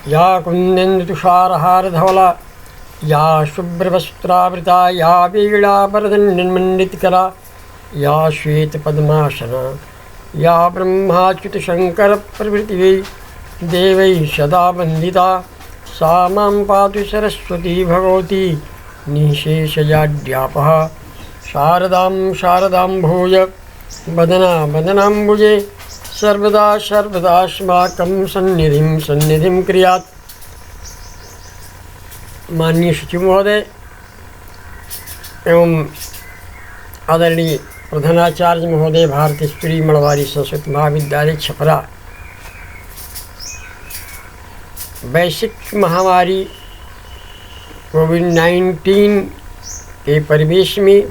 या कुंदेन्दुतुषारहारधवला या शुभ्रवस्त्रावृता या वीणावरदण्डमण्डितकरा या श्वेतपद्मासना या ब्रह्माच्युतशङ्करप्रभृतिभिः देवैः सदा वन्दिता सा मां पातु सरस्वती भगवती निःशेषजाड्यापः। शारदां शारदां भूय वदना वदनाम्बुजे सर्वदा सर्वदास्माकं सन्निधिं क्रियात्। माननीय सचिव महोदय एवं आदरणीय प्रधानाचार्य महोदय, भारतेश्वरी मड़वारी संस्कृत महाविद्यालय छपरा, वैश्विक महामारी कोविड-19 के परिवेश में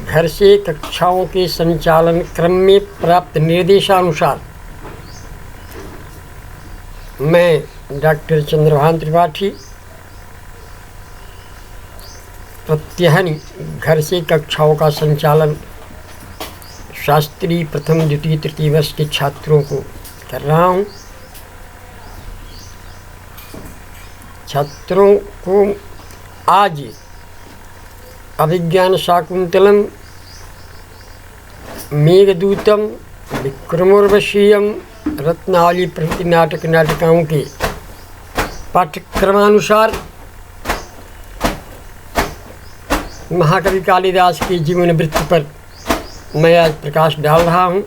घर से कक्षाओं के संचालन क्रम में प्राप्त निर्देशानुसार मैं डॉक्टर चंद्रभान त्रिपाठी प्रत्यहन घर से कक्षाओं का संचालन शास्त्री प्रथम द्वितीय तृतीय वर्ष के छात्रों को कर रहा हूँ। छात्रों को आज अभिज्ञान शाकुंतलम, मेघदूतम, विक्रमोर्वशीयम, रत्नावली प्रभृति नाटिकाओं के पाठ्यक्रमानुसार महाकवि कालिदास की जीवन वृत्ति पर मैं आज प्रकाश डाल रहा हूँ।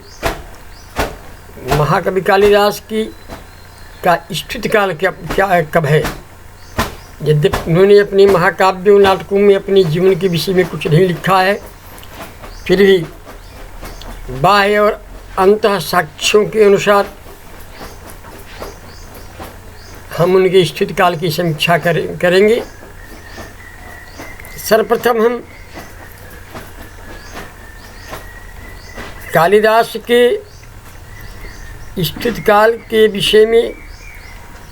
महाकवि कालिदास का स्तुति काल कब है? यद्यपि उन्होंने अपने महाकाव्यों नाटकों में अपने जीवन के विषय में कुछ नहीं लिखा है, फिर भी बाह्य और अंतः साक्ष्यों के अनुसार हम उनके स्तुति काल की समीक्षा करेंगे। सर्वप्रथम हम कालिदास के स्तुति काल के विषय में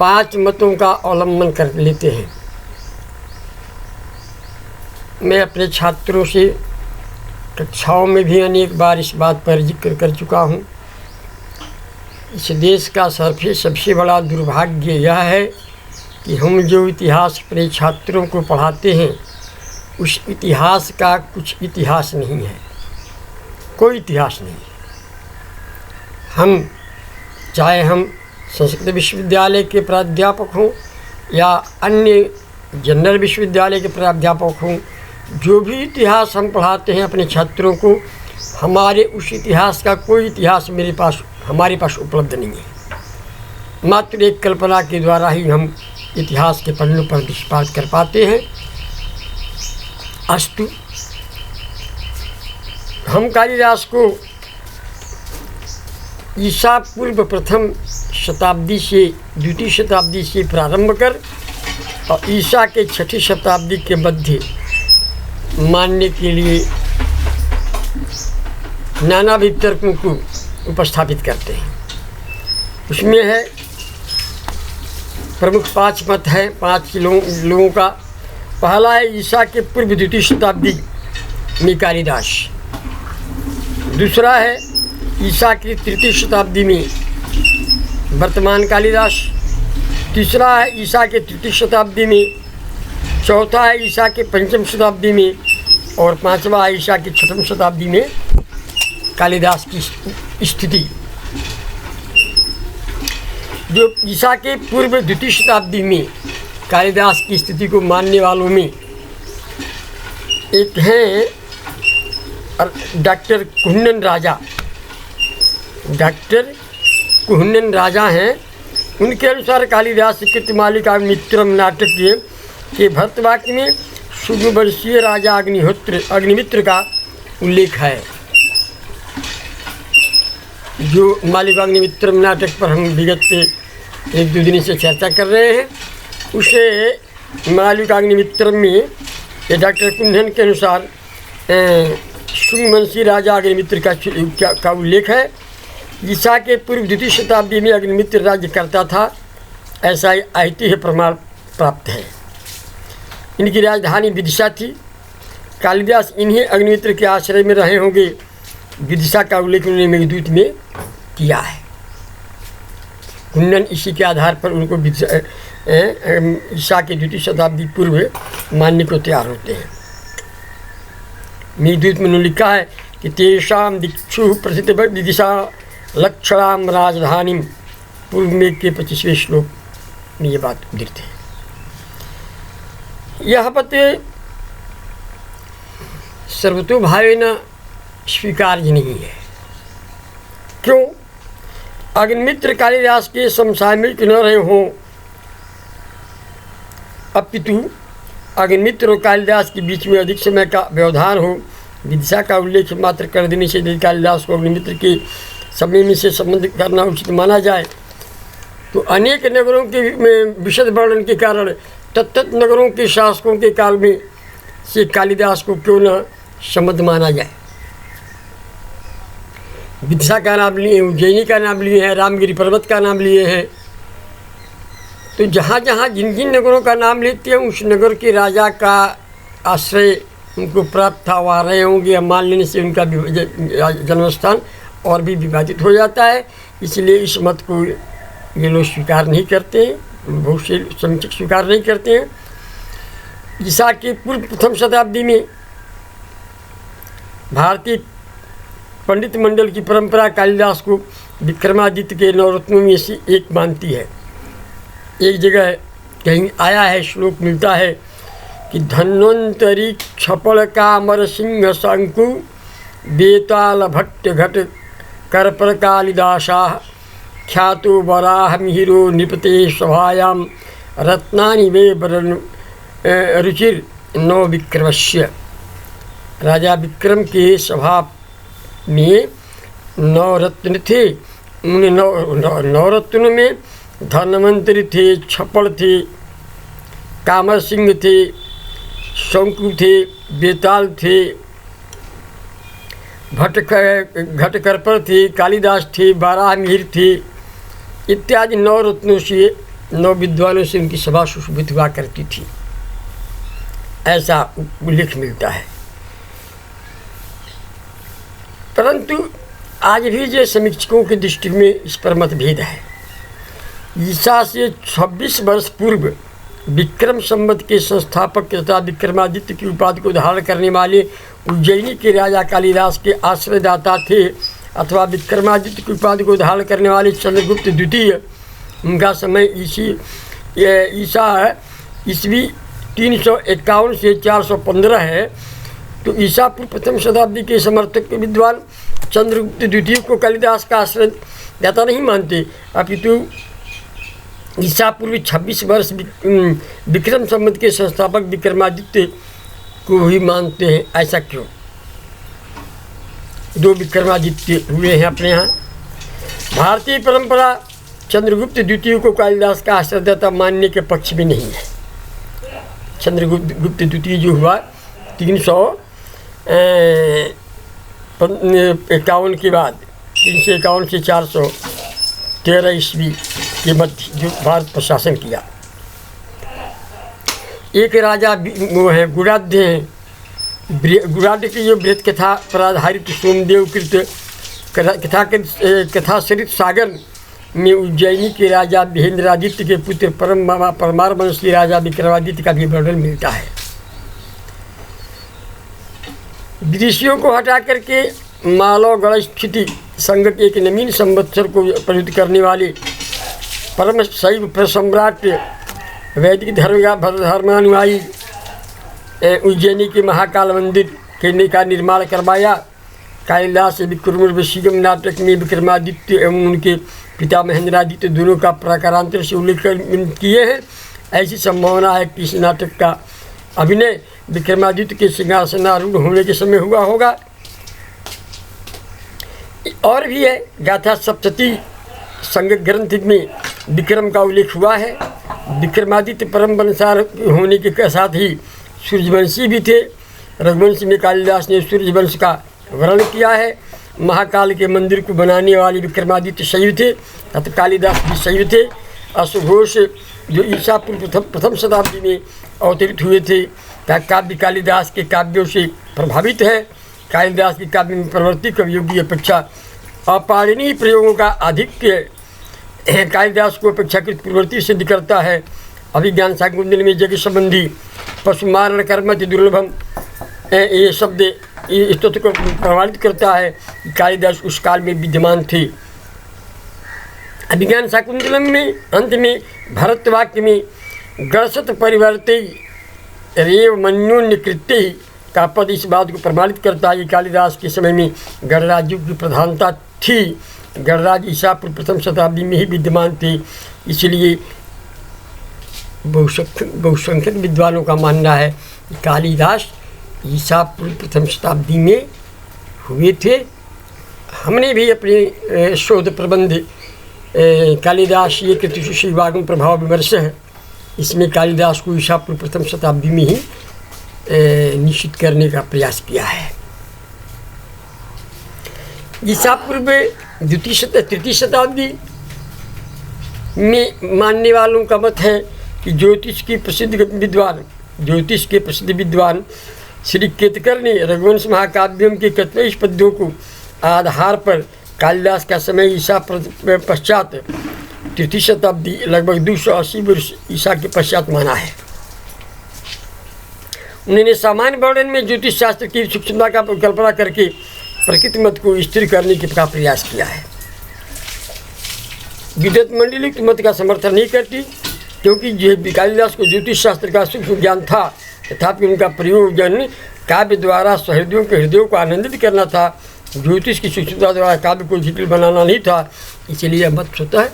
5 मतों का अवलंबन कर लेते हैं। मैं अपने छात्रों से कक्षाओं में भी अनेक बार इस बात पर जिक्र कर चुका हूँ। इस देश का सबसे बड़ा दुर्भाग्य यह है कि हम जो इतिहास अपने छात्रों को पढ़ाते हैं उस इतिहास का कुछ इतिहास नहीं है, कोई इतिहास नहीं। चाहे हम संस्कृत विश्वविद्यालय के प्राध्यापक हों या अन्य जनरल विश्वविद्यालय के प्राध्यापक हों, जो भी इतिहास हम पढ़ाते हैं अपने छात्रों को, हमारे उस इतिहास का कोई इतिहास हमारे पास उपलब्ध नहीं है। मात्र एक कल्पना के द्वारा ही हम इतिहास के पन्नों पर दृष्टिपात कर पाते हैं। अस्तु, हम कालिदास को ईसा पूर्व प्रथम शताब्दी से द्वितीय शताब्दी से प्रारंभ कर और ईसा के 6ठी शताब्दी के मध्य मानने के लिए नाना वितर्कों को उपस्थापित करते हैं। उसमें है प्रमुख 5 मत है 5 लोगों का। पहला है ईसा के पूर्व द्वितीय शताब्दी में कालिदास। दूसरा है ईसा की तृतीय शताब्दी में वर्तमान कालिदास। तीसरा है ईसा के तृतीय शताब्दी में। चौथा है ईसा के 5वीं शताब्दी में। और 5वां है ईसा की 6वीं शताब्दी में कालिदास की स्थिति। जो ईसा के पूर्व द्वितीय शताब्दी में कालिदास की स्थिति को मानने वालों में एक हैं डॉक्टर कुहनन राजा। डॉक्टर कुहनन राजा हैं। उनके अनुसार कालिदास कृतमालिकाग्निमित्रम नाटक के भरतवाक्य में सूर्यवंशीय राजा अग्निमित्र का उल्लेख है। जो मालिकाग्निमित्रम नाटक पर हम विगत 1-2 दिन से चर्चा कर रहे हैं, उसे मालिकाग्निमित्रम में ये डॉक्टर कुहनन के अनुसार सूर्यवंशी राजा अग्निमित्र का उल्लेख है। ईसा के पूर्व द्वितीय शताब्दी में अग्निमित्र राज्य करता था, ऐसा ऐतिह्य प्रमाण प्राप्त है। इनकी राजधानी विदिशा थी। कालिदास इन्हीं अग्निमित्र के आश्रय में रहे होंगे। विदिशा का उल्लेख उन्होंने मेघदूत में किया है। कुंडन इसी के आधार पर उनको ईसा के द्वितीय शताब्दी पूर्व मानने को तैयार होते हैं। मेघदूत में उन्होंने लिखा है कि तेषाम दिक्षु प्रसिद्ध विदिशा लक्षणाम राजधानी, पूर्व में के 25वें श्लोक में ये बात उद्धृत है। यह पद सर्वतोभावेन स्वीकार्य नहीं है। क्यों? अग्निमित्र कालिदास के समसामयिक न रहे हों, अपितु अग्निमित्र और कालिदास के बीच में अधिक समय का व्यवधान हो, विदिशा का उल्लेख मात्र कर देने से यदि कालिदास को अग्निमित्र के समय में से संबंध करना उचित माना जाए तो अनेक नगरों के विशद वर्णन के कारण तत्त नगरों के शासकों के काल में से कालिदास को क्यों न संबंध माना जाए। विदिशा का नाम लिए, उज्जैनी का नाम लिए हैं, रामगिरी पर्वत का नाम लिए हैं, तो जहाँ जहाँ जिन जिन नगरों का नाम लेते हैं उस नगर के राजा का आश्रय उनको प्राप्त था, वहाँ रहे होंगे, या मान लेने से उनका जन्मस्थान और भी विभाजित हो जाता है। इसलिए इस मत को ये लोग स्वीकार नहीं करते हैं, बहुत से समीक्षक स्वीकार नहीं करते हैं। ईसा के पूर्व प्रथम शताब्दी में भारतीय पंडित मंडल की परंपरा कालिदास को विक्रमादित्य के नवरत्नों में से एक मानती है। एक जगह कहीं आया है, श्लोक मिलता है कि धन्वंतरी छपल कामर सिंह शंकु बेताल भट्ट घट करपर कालिदासा ख्यातो वराह मिहिरो निपते सभायाम रत्नानि वे वरन रुचिर नव विक्रमस्य। राजा विक्रम के सभा में नवरत्न थे। उन नवरत्नों में धन्वंतरी थे, छपल थे, कामर सिंह थे, शंकु थे, बेताल थे, घटकरपर थे, कालिदास थे, बारह मिहिर थे इत्यादि नवरत्नों से, नौ विद्वानों से उनकी सभा सुशोभित हुआ करती थी, ऐसा उल्लेख मिलता है। परंतु आज भी जो समीक्षकों की दृष्टि में इस पर मतभेद है। ईसा से 26 वर्ष पूर्व विक्रम संवत के संस्थापक तथा विक्रमादित्य की उपाधि को धारण करने वाले उज्जैनी के राजा कालिदास के आश्रयदाता थे, अथवा विक्रमादित्य की उपाधि को धारण करने वाले चंद्रगुप्त द्वितीय, उनका समय ईसा ईस्वी 351 से 415 है। तो ईसा पूर्व प्रथम शताब्दी के समर्थक विद्वान चंद्रगुप्त द्वितीय को कालिदास का आश्रयदाता नहीं मानते, अपितु ईसा पूर्व 26 वर्ष विक्रम संवत के संस्थापक विक्रमादित्य को ही मानते हैं। ऐसा क्यों? दो विक्रमादित्य हुए हैं अपने यहाँ। भारतीय परंपरा चंद्रगुप्त द्वितीय को कालिदास का आश्रयदाता मानने के पक्ष में नहीं है। चंद्रगुप्त द्वितीय जो हुआ 351 के बाद, 351 से 413 ईस्वी के मध्य जो भारत पर शासन किया। एक राजा वो हैं गुणाढ़ हैं, गुणाढ़ की जो बृहत कथा पर आधारित सोमदेव कृत कथाचरित सागर में उज्जैनी के राजा महेंद्रादित्य के पुत्र परमारवंशी राजा विक्रमादित्य का भी वर्णन मिलता है। विदेशियों को हटा करके मालवगढ़ स्थिति संघ के एक नवीन संवत्सर को प्रयुक्त करने वाले परम शैव प्रसम्राट वैदिक धर्मानुयायी उज्जैनी के महाकाल मंदिर का निर्माण करवाया। कालिदास विक्रमोर्वशीयम नाटक में विक्रमादित्य एवं उनके पिता महेंद्रादित्य दोनों का प्रकारांतर से उल्लेख किए हैं। ऐसी संभावना है कि इस नाटक का अभिनय विक्रमादित्य के सिंहासनारूढ़ होने के समय हुआ होगा। और भी है, गाथा सप्तती संग ग्रंथ में विक्रम का उल्लेख हुआ है। विक्रमादित्य परम वंशार होने के साथ ही सूर्यवंशी भी थे। रघुवंश में कालिदास ने सूर्यवंश का वर्णन किया है। महाकाल के मंदिर को बनाने वाले विक्रमादित्य शैव थे तथा कालिदास भी शैव थे। अश्वघोष जो ईसा पूर्व प्रथम शताब्दी में अवतरित हुए थे, काव्य कालिदास के काव्यों से प्रभावित है। कालिदास के काव्य में प्रवर्ती कवियों की अपेक्षा अपारणीय प्रयोगों का आधिक्य कालिदास को अपेक्षाकृत पूर्ववर्ती सिद्ध करता है। अभिज्ञान शाकुंतल में जग संबंधी पशुमारण कर्मति दुर्लभम ये शब्द इस तत्व को प्रमाणित करता है कि कालिदास उस काल में विद्यमान थे। अभिज्ञान शाकुंतलम में अंत में भरतवाक्य में गणसत परिवर्ते रेव मन्योन्यकृत्य ही का पद इस बात को प्रमाणित करता है कि कालिदास के समय में गणराज्य की प्रधानता थी। गणराज ईसा पूर्व प्रथम शताब्दी में ही विद्यमान थे। इसलिए बहुसंख्यक विद्वानों का मानना है कि कालिदास ईसा पूर्व प्रथम शताब्दी में हुए थे। हमने भी अपने शोध प्रबंध कालिदास ये कृति शिवागम प्रभाव विमर्श है, इसमें कालिदास को ईसा पूर्व प्रथम शताब्दी में ही निश्चित करने का प्रयास किया है। ईसा पूर्व तृतीय शताब्दी में मानने वालों का मत है कि ज्योतिष के प्रसिद्ध विद्वान श्री केतकर ने रघुवंश महाकाव्यम के 41 पद्यों को आधार पर कालिदास का समय ईसा पश्चात तृतीय शताब्दी लगभग 280 वर्ष ईसा के पश्चात माना है। उन्होंने सामान्य वर्णन में ज्योतिष शास्त्र की सूक्ष्मता का कल्पना करके प्रकृति मत को स्थिर करने का प्रयास किया है। विद्वत मंडली मत का समर्थन नहीं करती, क्योंकि कालिदास को ज्योतिष शास्त्र का सूक्ष्म ज्ञान था, तथापि उनका प्रयोजन काव्य द्वारा सहृदयों के हृदयों को आनंदित करना था। ज्योतिष की सूक्ष्मता द्वारा काव्य को जटिल बनाना नहीं था। इसलिए यह मत स्वतः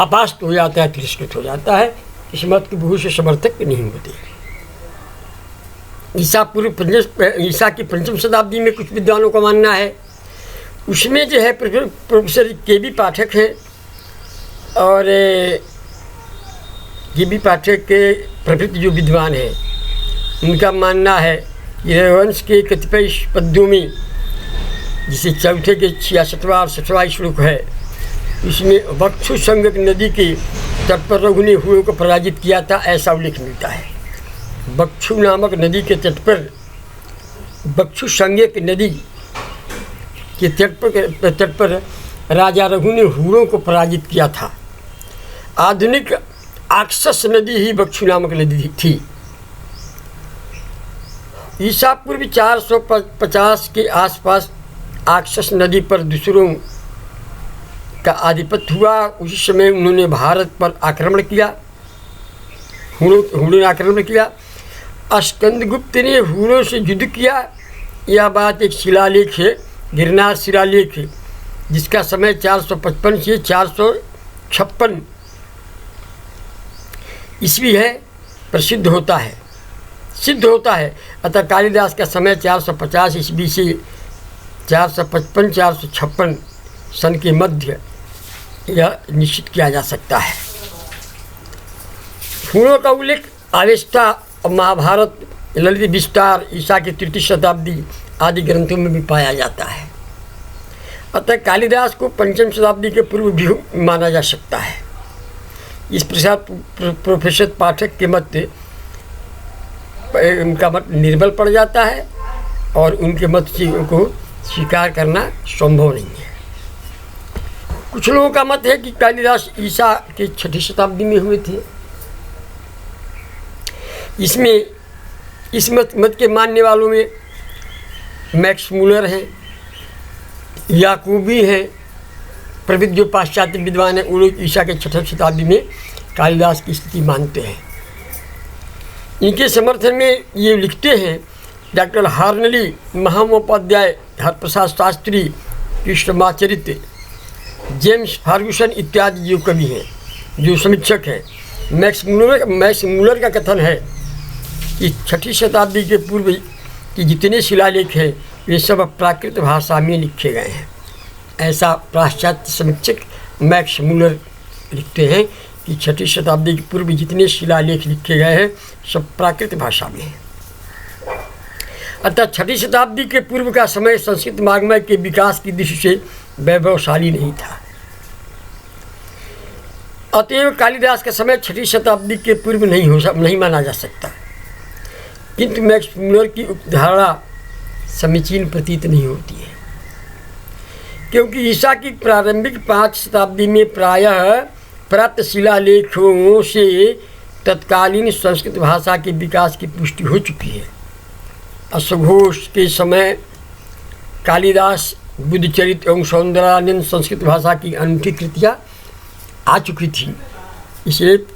अपास्त हो जाता है, तिरस्कृत हो जाता है। इस मत के बहुत से समर्थक नहीं होते। ईसा की पंचम शताब्दी में कुछ विद्वानों का मानना है, उसमें जो है प्रोफेसर के.बी. पाठक हैं, और के.बी. पाठक के प्रभृति जो विद्वान हैं उनका मानना है कि रघुवंश के कतिपय पद्यों में, जिसे चौथे के 66वां और 60वां श्लोक है, उसमें बक्षु संगक नदी के तट पर रघु ने हुओं को पराजित किया था, ऐसा उल्लेख मिलता है। बक्षु नामक नदी के तट पर, बक्षु संगक नदी के तट पर राजा रघु ने हुओं को पराजित किया था। आधुनिक आक्सस नदी ही बक्षु नामक नदी थी। ईसा पूर्व 450 के आसपास आक्सस नदी पर दूसरों का आधिपत्य हुआ। उसी समय उन्होंने भारत पर आक्रमण किया, हुणों ने आक्रमण किया। स्कंदगुप्त ने हुणों से युद्ध किया। यह बात एक शिलालेख है, गिरनार शिलालेख, जिसका समय 455 से 456 ईस्वी है, सिद्ध होता है। अतः कालिदास का समय 450 ईस्वी से 455-456 सन के मध्य यह निश्चित किया जा सकता है। हुणों का उल्लेख अवेस्ता और महाभारत, ललित विस्तार, ईसा की तृतीय शताब्दी आदि ग्रंथों में भी पाया जाता है। अतः कालिदास को पंचम शताब्दी के पूर्व भी माना जा सकता है। इस प्रसाद प्रोफेसर पाठक के मत उनका मत निर्बल पड़ जाता है और उनके मत को स्वीकार करना संभव नहीं है। कुछ लोगों का मत है कि कालिदास ईसा के 6ठी शताब्दी में हुए थे। इसमें इस मत के मानने वालों में मैक्स मूलर हैं, याकूबी हैं, प्रभृति जो पाश्चात्य विद्वान हैं, वो लोग ईसा के 6ठी शताब्दी में कालिदास की स्थिति मानते हैं। इनके समर्थन में ये लिखते हैं डॉक्टर हार्नली, महामोपाध्याय, हरप्रसाद शास्त्री, कृष्णमाचरित, जेम्स फार्गुसन इत्यादि जो कवि हैं, जो समीक्षक हैं। मैक्स मूलर का कथन है कि 6ठी शताब्दी के पूर्व के जितने शिलालेख हैं वे सब प्राकृत भाषा में लिखे गए हैं। ऐसा पाश्चात्य समीक्षक मैक्स मूलर लिखते हैं कि 6ठी शताब्दी के पूर्व जितने शिलालेख लिखे गए हैं सब प्राकृत भाषा में हैं। अतः 6ठी शताब्दी के पूर्व का समय संस्कृत वाङ्मय के विकास की दृष्टि से वैभवशाली नहीं था। अतएव कालिदास का समय 6ठी शताब्दी के पूर्व नहीं माना जा सकता। किंतु मैक्स मूलर की उपधारणा समीचीन प्रतीत नहीं होती है, क्योंकि ईसा की प्रारंभिक 5 शताब्दी में प्रायः प्राप्त शिलालेखों से तत्कालीन संस्कृत भाषा के विकास की पुष्टि हो चुकी है। अश्वघोष के समय कालिदास, बुद्धचरित एवं सौंदर्यानंद संस्कृत भाषा की अनूठी कृतियाँ आ चुकी थी। इसलिए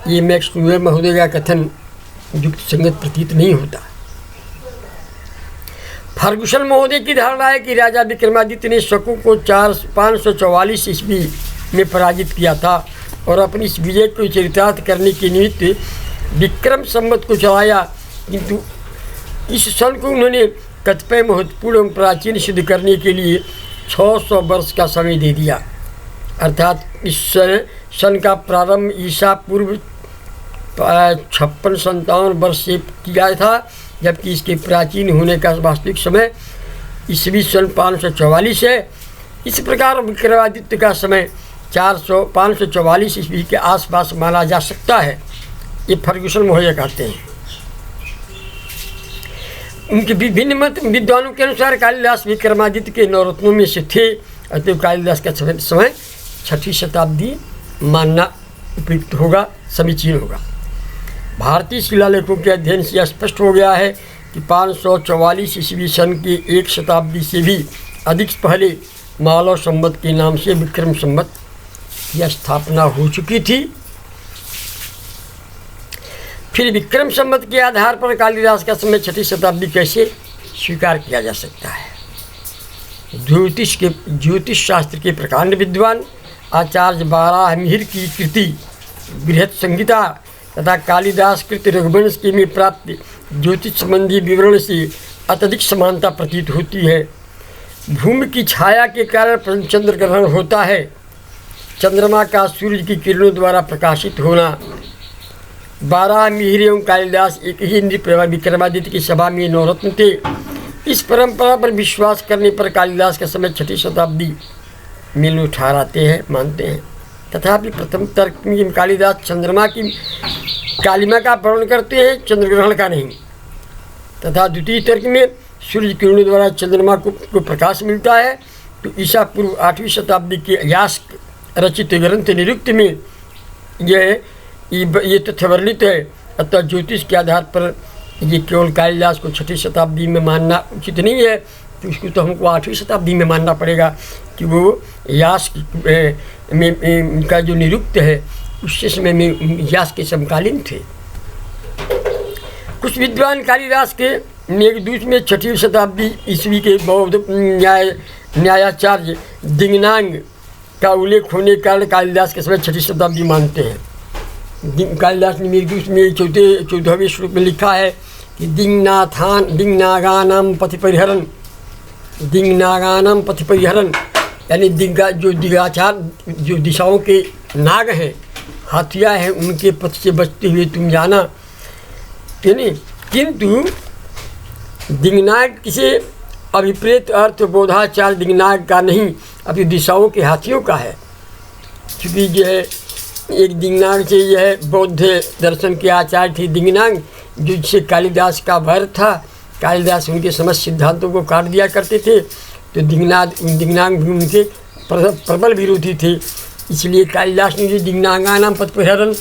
ये मैक्स वेबर महोदय का कथन युक्त संगत प्रतीत नहीं होता। फर्गुसन महोदय की धारणा है कि राजा विक्रमादित्य ने शकु को 544 ईस्वी में पराजित किया था और अपनी इस विजय को चरितार्थ करने के निमित्त विक्रम संवत को चलाया, किंतु इस सन को उन्होंने कतिपय महत्वपूर्ण एवं प्राचीन सिद्ध करने के लिए 600 वर्ष का समय दे दिया। अर्थात इस सन का प्रारंभ ईसा पूर्व 56-57 वर्ष से किया था, जबकि इसके प्राचीन होने का वास्तविक समय ईस्वी सन 544 है। इस प्रकार विक्रमादित्य का समय 544 ईस्वी के आसपास माना जा सकता है, ये फर्गुसन महोदय कहते हैं। उनके विभिन्न मत विद्वानों के अनुसार कालिदास विक्रमादित्य के नवरत्नों में से थे, अतएव कालिदास का समय 6वीं शताब्दी मानना उपयुक्त होगा, समीचीन होगा। भारतीय शिलालेखों के अध्ययन से स्पष्ट हो गया है कि 544 ईस्वी सन की एक शताब्दी से भी अधिक पहले मालव संवत के नाम से विक्रम संवत की स्थापना हो चुकी थी। फिर विक्रम संवत के आधार पर कालिदास का समय 6वीं शताब्दी कैसे स्वीकार किया जा सकता है? ज्योतिष शास्त्र के प्रकांड विद्वान आचार्य बाराहमिहिर की कृति बृहत संहिता तथा कालिदास कृत रघुवंश के में प्राप्त ज्योतिष संबंधी विवरण से अत्यधिक समानता प्रतीत होती है। भूमि की छाया के कारण चंद्र ग्रहण होता है। चंद्रमा का सूर्य की किरणों द्वारा प्रकाशित होना। बाराहमिहिर एवं कालिदास एक ही विक्रमादित्य की सभा में नवरत्न थे। इस परंपरा पर विश्वास करने पर कालिदास का समय 6वीं शताब्दी में ठहराते हैं, मानते हैं। तथापि प्रथम तर्क में कालिदास चंद्रमा की कालिमा का वर्णन करते हैं, चंद्रग्रहण का नहीं। तथा द्वितीय तर्क में सूर्य किरणों द्वारा चंद्रमा को प्रकाश मिलता है। तो ईसा पूर्व 8वीं शताब्दी के यास्क रचित ग्रंथ निरुक्त में ये तथ्य वर्णित है। अतः ज्योतिष के आधार पर ये केवल कालिदास को 6वीं शताब्दी में मानना उचित नहीं है, तो उसको तो हमको 8वीं शताब्दी में मानना पड़ेगा कि वो यास्क में का जो निरुक्त है उस समय में यास्क के समकालीन थे। कुछ विद्वान कालिदास के मेघदूत में 6वीं शताब्दी ईस्वी के बौद्ध न्यायाचार्य दिंगनांग का उल्लेख होने के कारण कालिदास के समय 6वीं शताब्दी मानते हैं। कालिदास ने मेघदूत में 14वें श्लोक में लिखा है कि दिंगनागानाम पथि परिहरण, यानी दिगाचार जो दिशाओं के नाग हैं, हाथिया हैं, उनके पथ से बचते हुए तुम जाना। यानी किंतु दिंगनाग किसी अभिप्रेत अर्थ बोधाचार दिंगनाग का नहीं, अभी दिशाओं के हाथियों का है। क्योंकि जो है एक दिंगनाग से यह है बौद्ध दर्शन के आचार्य थे दिंगनाग, जिससे कालिदास का वैर था। कालिदास उनके समस्त सिद्धांतों को काट दिया करते थे, तो दिंगनाग भी उनके प्रबल विरोधी थे। इसलिए कालिदास ने जो दिंगनागानाम पथ परिहरण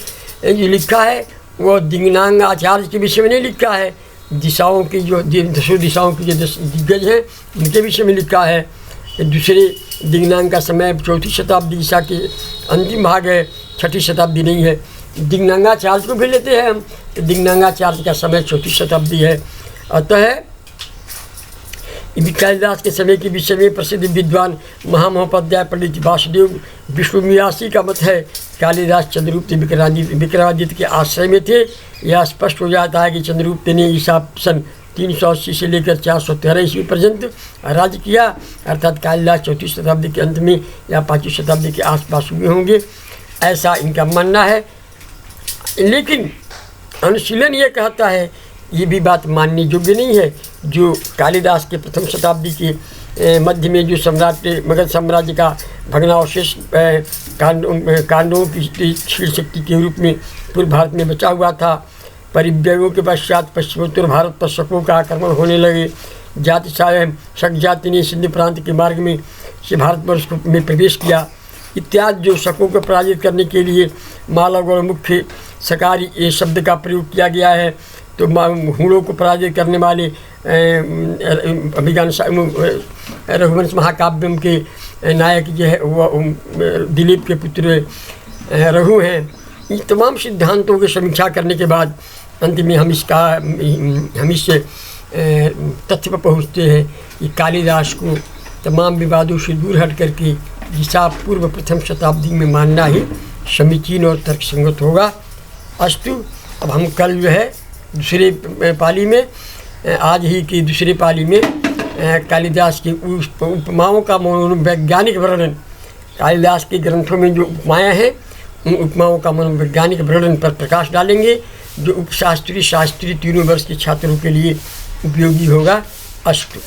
जो लिखा है वो दिंगनाग आचार्य के विषय में नहीं लिखा है, दिशाओं की जो 10 दिशाओं की जो दिग्गज हैं उनके विषय में लिखा है। दूसरे दिंगनाग का समय 4वीं शताब्दी ईसा के अंतिम भाग है, 6वीं शताब्दी नहीं है। दिंगनागाचार्य को भी लेते हैं हम, तो दिंगनागाचार्य का समय 4वीं शताब्दी है। अतः कालिदास के समय के विषय में प्रसिद्ध विद्वान महामहोपाध्याय पंडित वासुदेव विश्वमियासी का मत है कालिदास चंद्रगुप्त विक्रमादित्य के आश्रय में थे। यह स्पष्ट हो जाता है कि चंद्रगुप्त ने ईसा सन 380 से लेकर 413 ईस्वी पर्यंत राज्य किया, अर्थात कालिदास 4वीं शताब्दी के अंत में या 5वीं शताब्दी के आसपास हुए होंगे, ऐसा इनका मानना है। लेकिन अनुशीलन ये कहता है, ये भी बात मानने योग्य नहीं है, जो कालिदास के प्रथम शताब्दी के मध्य में जो सम्राट मगध साम्राज्य का भग्नावशेष कांडों की क्षीण शक्ति के रूप में पूर्व भारत में बचा हुआ था। परिव्ययों के पश्चात पश्चिमोत्तर भारत पर शकों का आक्रमण होने लगे। शक जाति ने सिंध प्रांत के मार्ग में से भारतवर्ष में प्रवेश किया। इत्यादि जो शकों को पराजित करने के लिए माला गौड़ मुख्य सकारी ये शब्द का प्रयोग किया गया है। तो हूणों को पराजित करने वाले अभिज्ञान रघुवंश महाकाव्यम के नायक जो है वो दिलीप के पुत्र रघु हैं। इन तमाम सिद्धांतों की समीक्षा करने के बाद अंत में हम इस तथ्य पर पहुँचते हैं कि कालिदास को तमाम विवादों से दूर हट करके ईसा पूर्व प्रथम शताब्दी में मानना ही समीचीन और तर्कसंगत होगा। अस्तु, अब हम कल जो है दूसरे पाली में, आज ही की दूसरे पाली में कालिदास की उपमाओं का मनोवैज्ञानिक वर्णन, कालिदास के ग्रंथों में जो उपमाएँ हैं उन उपमाओं का मनोवैज्ञानिक वर्णन पर प्रकाश डालेंगे, जो उपशास्त्री शास्त्री तीनों वर्ष के छात्रों के लिए उपयोगी होगा। अस्तु।